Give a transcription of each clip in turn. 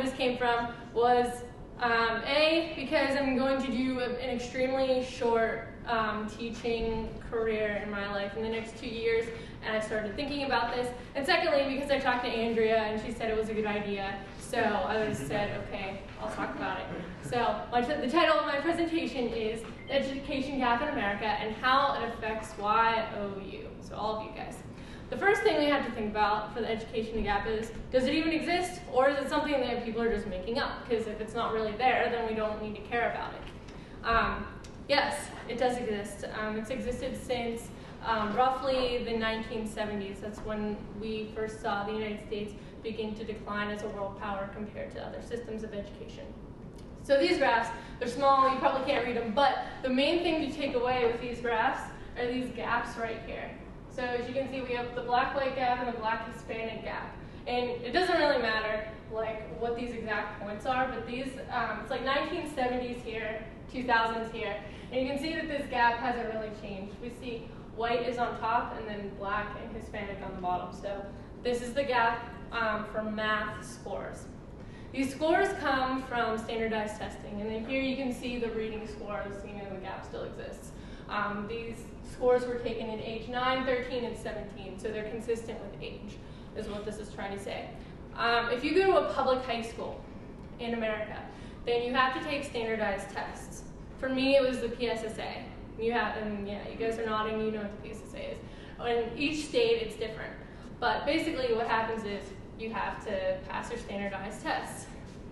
this came from was A, because I'm going to do an extremely short teaching career in my life in the next 2 years, and I started thinking about this. And secondly, because I talked to Andrea and she said it was a good idea, so I just said, okay, I'll talk about it. So the title of my presentation is The Education Gap in America and How It Affects YOU, so all of you guys. The first thing we have to think about for the education gap is, does it even exist, or is it something that people are just making up? Because if it's not really there, then we don't need to care about it. Yes, it does exist. It's existed since roughly the 1970s. That's when we first saw the United States begin to decline as a world power compared to other systems of education. So these graphs, they're small, you probably can't read them, but the main thing to take away with these graphs are these gaps right here. So as you can see, we have the black-white gap and the black-Hispanic gap. And it doesn't really matter like what these exact points are, but these, it's like 1970s here, 2000s here, and you can see that this gap hasn't really changed. We see white is on top and then black and Hispanic on the bottom. So this is the gap for math scores. These scores come from standardized testing, and then here you can see the reading scores, the gap still exists. These scores were taken in age 9, 13, and 17, so they're consistent with age, is what this is trying to say. If you go to a public high school in America, then you have to take standardized tests. For me, it was the PSSA. And yeah, you guys are nodding, you know what the PSSA is. In each state, it's different. But basically what happens is you have to pass your standardized tests.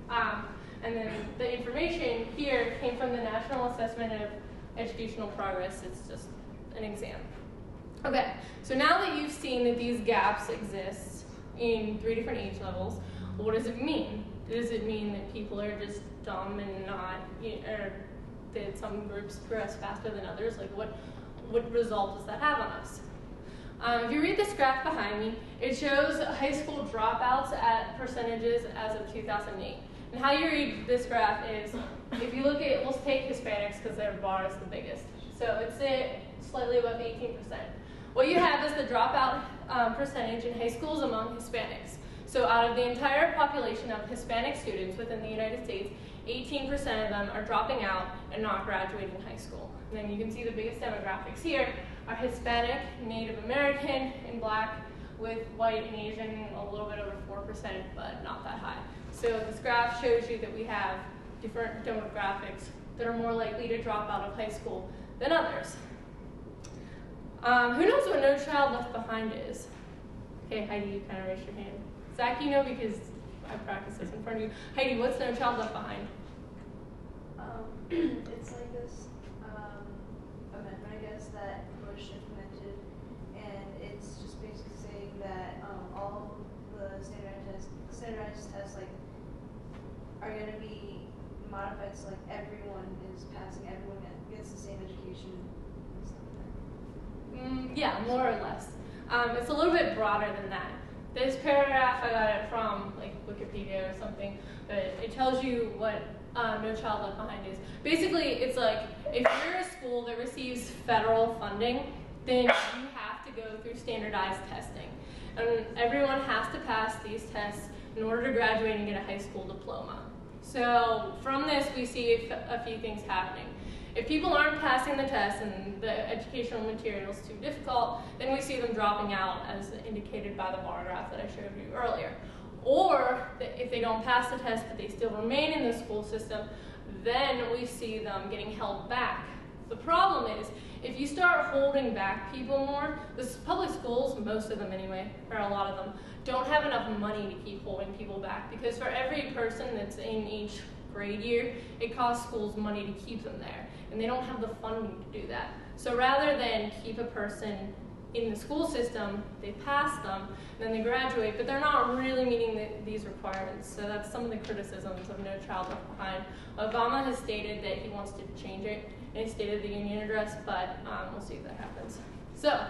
And then the information here came from the National Assessment of Educational Progress. It's just an exam. Okay, so now that you've seen that these gaps exist in 3 different age levels, what does it mean? Does it mean that people are just dumb and not, or that some groups progress faster than others? Like what result does that have on us? If you read this graph behind me, it shows high school dropouts at percentages as of 2008. And how you read this graph is, if you look at, let's take Hispanics because their bar is the biggest. So it's slightly above 18%. What you have is the dropout percentage in high schools among Hispanics. So out of the entire population of Hispanic students within the United States, 18% of them are dropping out and not graduating high school. And then you can see the biggest demographics here are Hispanic, Native American, and Black, with white and Asian a little bit over 4%, but not that high. So this graph shows you that we have different demographics that are more likely to drop out of high school than others. Who knows what No Child Left Behind is? Okay, Heidi, you kind of raised your hand. Zach, you know because I practiced this in front of you. Heidi, what's No Child Left Behind? It's like this amendment, I guess, that Bush implemented, and it's just basically saying that all the standardized tests like are going to be modified so like everyone is passing, everyone gets the same education and stuff like that. Yeah, more or less. It's a little bit broader than that. This paragraph, I got it from like Wikipedia or something, but it tells you what No Child Left Behind is. Basically, it's like if you're a school that receives federal funding, then you have to go through standardized testing. And everyone has to pass these tests in order to graduate and get a high school diploma. So from this, we see a few things happening. If people aren't passing the tests and the educational material is too difficult, then we see them dropping out, as indicated by the bar graph that I showed you earlier. Or if they don't pass the test but they still remain in the school system, then we see them getting held back. The problem is, if you start holding back people more, the public schools, most of them anyway, or a lot of them, don't have enough money to keep holding people back, because for every person that's in each grade year, it costs schools money to keep them there, and they don't have the funding to do that. So rather than keep a person in the school system, they pass them, and then they graduate, but they're not really meeting these requirements. So that's some of the criticisms of No Child Left Behind. Obama has stated that he wants to change it in his State of the Union address, but we'll see if that happens. So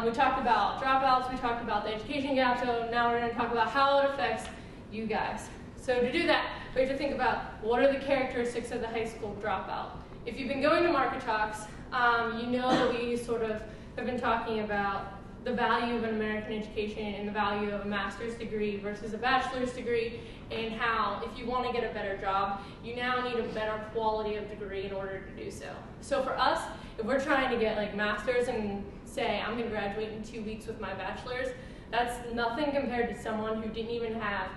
we talked about dropouts, we talked about the education gap, so now we're going to talk about how it affects you guys. So to do that, we have to think about what are the characteristics of the high school dropout. If you've been going to market talks, you know that we sort of have been talking about the value of an American education and the value of a master's degree versus a bachelor's degree, and how if you want to get a better job, you now need a better quality of degree in order to do so. So for us, if we're trying to get like masters and say I'm going to graduate in 2 weeks with my bachelor's, that's nothing compared to someone who didn't even have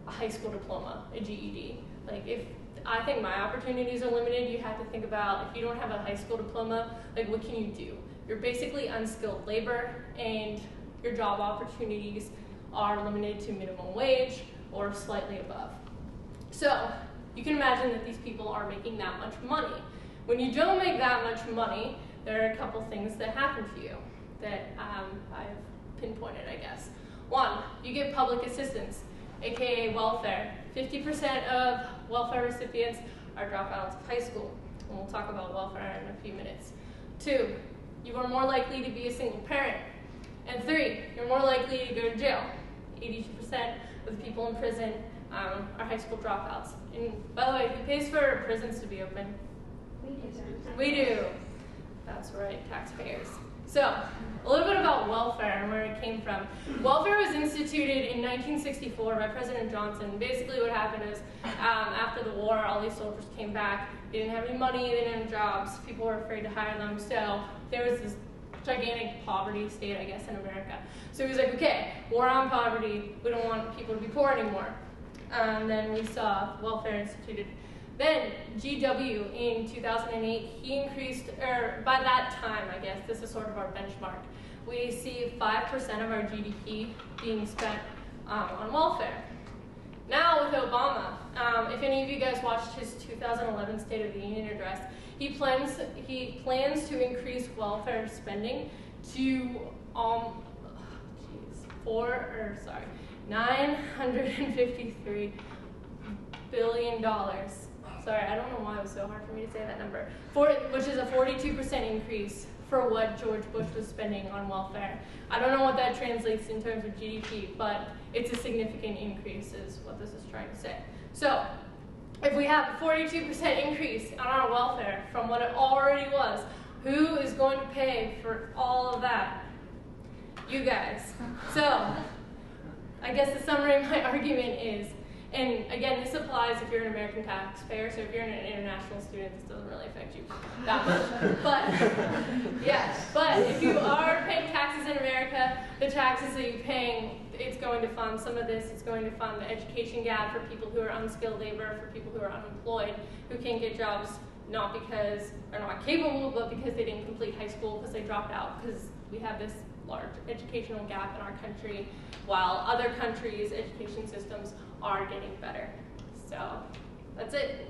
a high school diploma, a GED. Like, if I think my opportunities are limited, you have to think about, if you don't have a high school diploma, like, what can you do? You're basically unskilled labor, and your job opportunities are limited to minimum wage or slightly above. So you can imagine that these people are making that much money. When you don't make that much money, there are a couple things that happen to you that I've pinpointed, I guess. One, you get public assistance, aka welfare. 50% of welfare recipients are dropouts of high school, and we'll talk about welfare in a few minutes. 2, you are more likely to be a single parent. And 3, you're more likely to go to jail. 82% of the people in prison are high school dropouts. And by the way, who pays for prisons to be open? We do. That's right, taxpayers. So, a little bit about welfare and where it came from. Welfare was instituted in 1964 by President Johnson. Basically what happened is, after the war, all these soldiers came back. They didn't have any money, they didn't have jobs. People were afraid to hire them, so there was this gigantic poverty state, I guess, in America. So he was like, okay, war on poverty, we don't want people to be poor anymore. And then we saw welfare instituted. Then GW in 2008, he increased, or by that time, I guess, this is sort of our benchmark, we see 5% of our GDP being spent on welfare. Now with Obama, if any of you guys watched his 2011 State of the Union address, he plans to increase welfare spending to $953 billion. Sorry, I don't know why it was so hard for me to say that number. Which is a 42% increase for what George Bush was spending on welfare. I don't know what that translates in terms of GDP, but it's a significant increase is what this is trying to say. So, if we have a 42% increase on our welfare from what it already was, who is going to pay for all of that? You guys. So, I guess the summary of my argument is, and again, this applies if you're an American taxpayer, so if you're an international student, this doesn't really affect you that much. But, yeah, but if you are paying taxes in America, the taxes that you're paying, it's going to fund some of this. It's going to fund the education gap for people who are unskilled labor, for people who are unemployed, who can't get jobs, not because they're not capable, but because they didn't complete high school, because they dropped out, because we have this large educational gap in our country, while other countries' education systems are getting better. So that's it.